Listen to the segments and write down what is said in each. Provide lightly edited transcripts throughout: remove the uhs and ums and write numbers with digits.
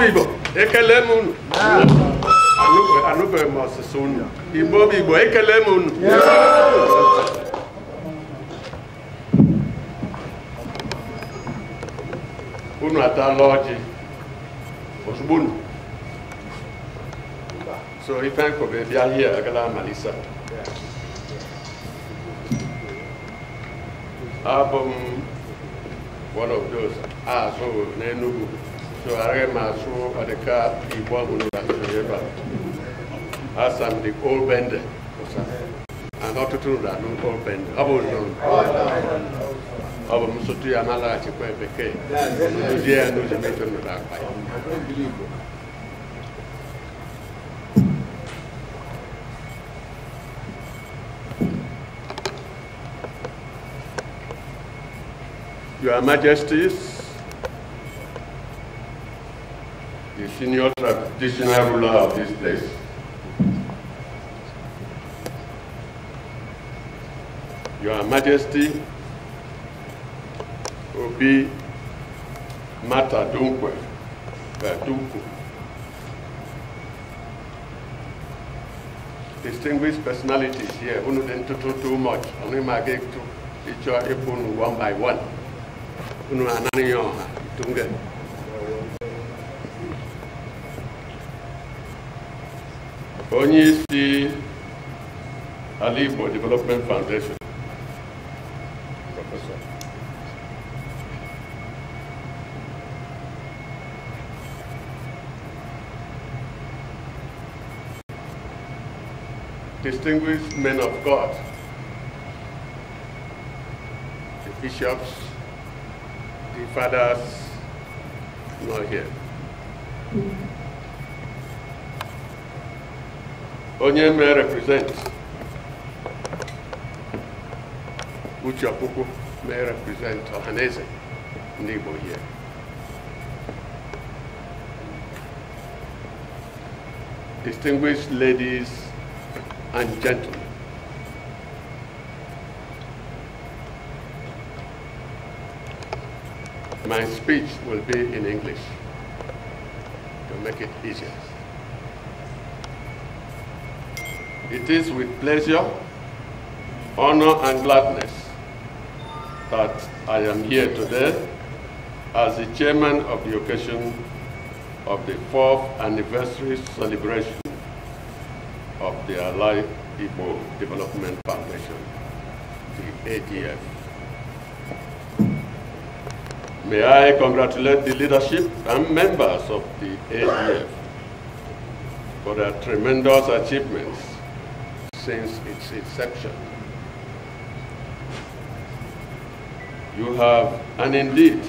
Igbo, ekele m unu. Anụbeghị m ọsịsọ unu. Igbo, ekele m unu. Unu atala ọjị ozugbo unu. So ife nkobe bịa hie agala amalisa. Abụ m one of those azụ n'Enugu. So I am also at the car as I'm the old bender. And not to do that, no old bender. I was known. I was so to Yamala to Quebec. Your Majesties, the senior traditional ruler of this place, Your Majesty, Obi Mata Dunkwe, Duku, distinguished personalities here, who don't too much, only my get to each other one by one. Uno ananyo tunge. Onye isi Alaigbo Development Foundation, Professor. Distinguished men of God, the bishops, the fathers, not here. Onye may represent, Uchapuku may represent Ohanese, Igbo here. Distinguished ladies and gentlemen, my speech will be in English to make it easier. It is with pleasure, honor, and gladness that I am here today as the chairman of the occasion of the 4th anniversary celebration of the Alaigbo Development Foundation, the ADF. May I congratulate the leadership and members of the ADF for their tremendous achievements since its inception. You have, and indeed,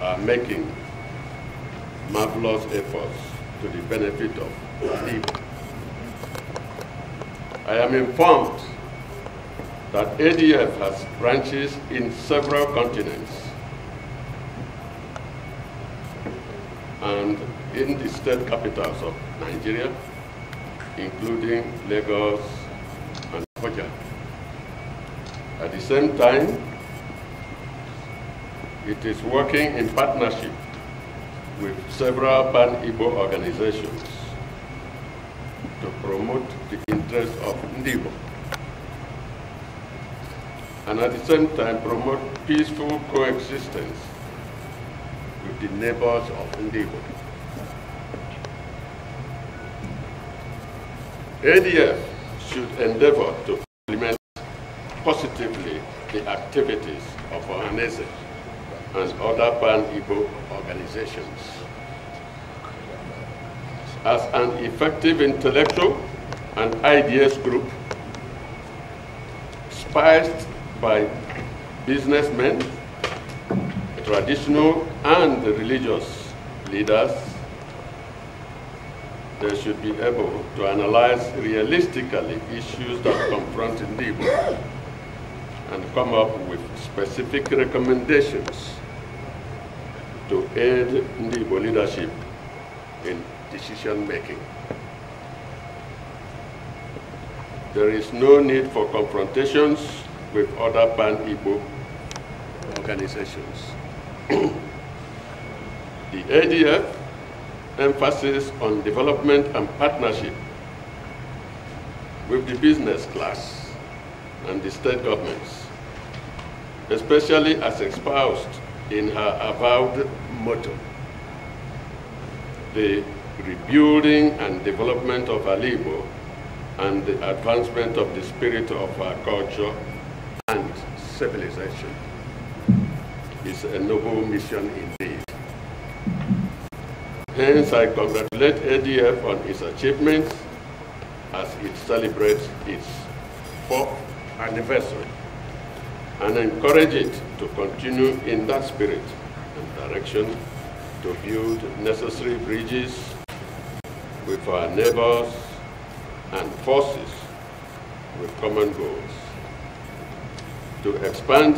are making marvelous efforts to the benefit of people. I am informed that ADF has branches in several continents and in the state capitals of Nigeria, including Lagos and Abuja. At the same time, it is working in partnership with several Pan-Igbo organizations to promote the interests of Ndibo, and at the same time promote peaceful coexistence with the neighbors of Ndibo. ADF should endeavor to implement positively the activities of Ohanese and other Pan-Igbo organizations. As an effective intellectual and ideas group, spiced by businessmen, traditional and religious leaders, they should be able to analyze realistically issues that confront Ndibo and come up with specific recommendations to aid the Igbo leadership in decision making. There is no need for confrontations with other pan-Igbo organizations. The ADF emphasis on development and partnership with the business class and the state governments, especially as espoused in her avowed motto, the rebuilding and development of Alaigbo and the advancement of the spirit of our culture and civilization is a noble mission indeed. Hence, I congratulate ADF on its achievements as it celebrates its 4th anniversary and encourage it to continue in that spirit and direction to build necessary bridges with our neighbors and forces with common goals, to expand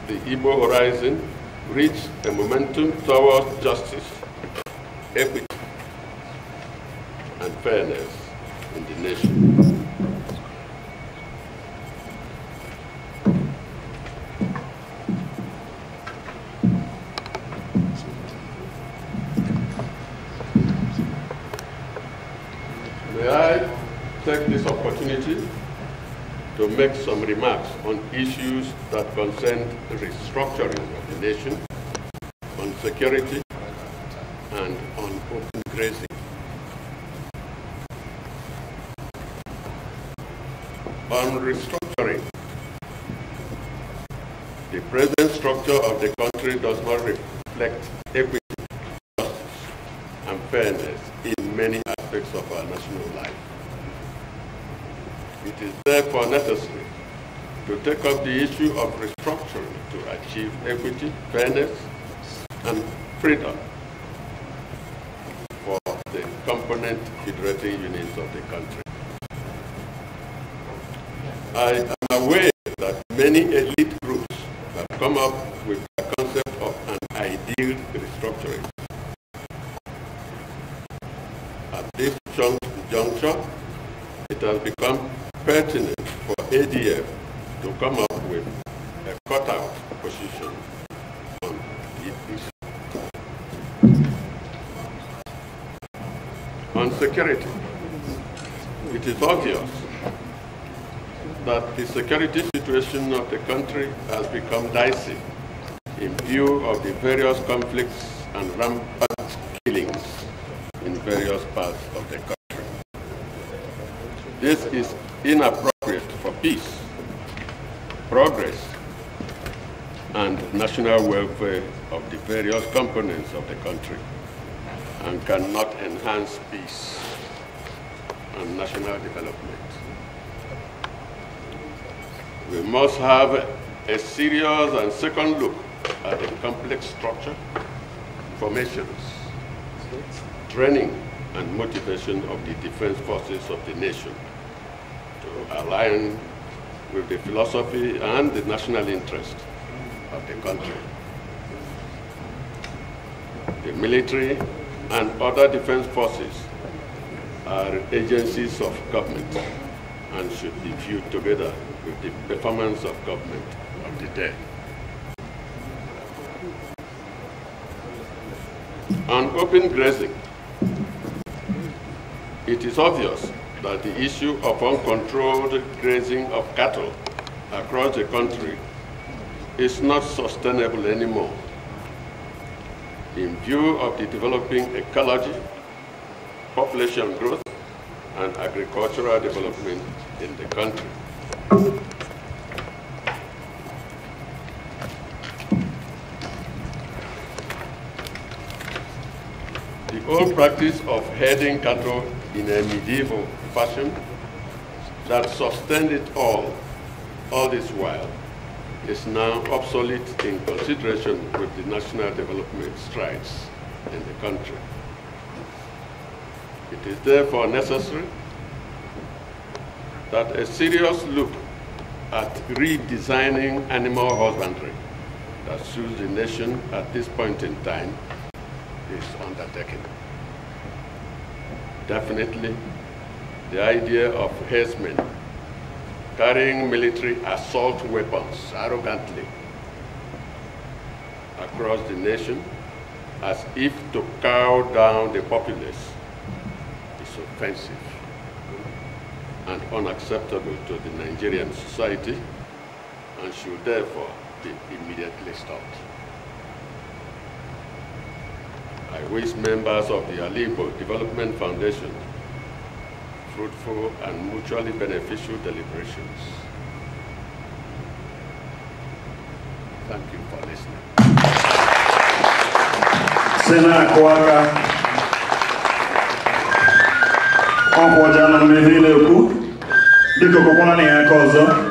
the Igbo horizon, reach a momentum towards justice, equity, and fairness in the nation. May I take this opportunity to make some remarks on issues that concern the restructuring of the nation, on security, and on open grazing. On restructuring, the present structure of the country does not reflect equity, justice, and fairness in many aspects of our national life. It is therefore necessary to take up the issue of restructuring to achieve equity, fairness, and freedom for the component federating units of the country. I am aware that many elite groups have come up with the concept of an ideal restructuring. At this juncture, it has become pertinent for ADF to come up with a cutout position on the issue. On security, it is obvious that the security situation of the country has become dicey in view of the various conflicts and rampant killings in various parts of the country. This is inappropriate for peace, progress, and national welfare of the various components of the country, and cannot enhance peace and national development. We must have a serious and second look at the complex structure, formations, training, and motivation of the defense forces of the nation to align with the philosophy and the national interest of the country. The military and other defense forces are agencies of government and should be viewed together with the performance of government of the day. On open grazing, it is obvious that the issue of uncontrolled grazing of cattle across the country is not sustainable anymore in view of the developing ecology, population growth, and agricultural development in the country. The old practice of herding cattle in a medieval fashion that sustained it all this while is now obsolete in consideration with the national development strides in the country. It is therefore necessary that a serious look at redesigning animal husbandry that suits the nation at this point in time is undertaken. Definitely, the idea of herdsmen carrying military assault weapons arrogantly across the nation as if to cow down the populace is offensive and unacceptable to the Nigerian society and should therefore be immediately stopped. I wish members of the Alaigbo Development Foundation fruitful and mutually beneficial deliberations. Thank you for listening. Sena Kwaka Okwajana Mehile Ku Diko Kokona Ni Akozo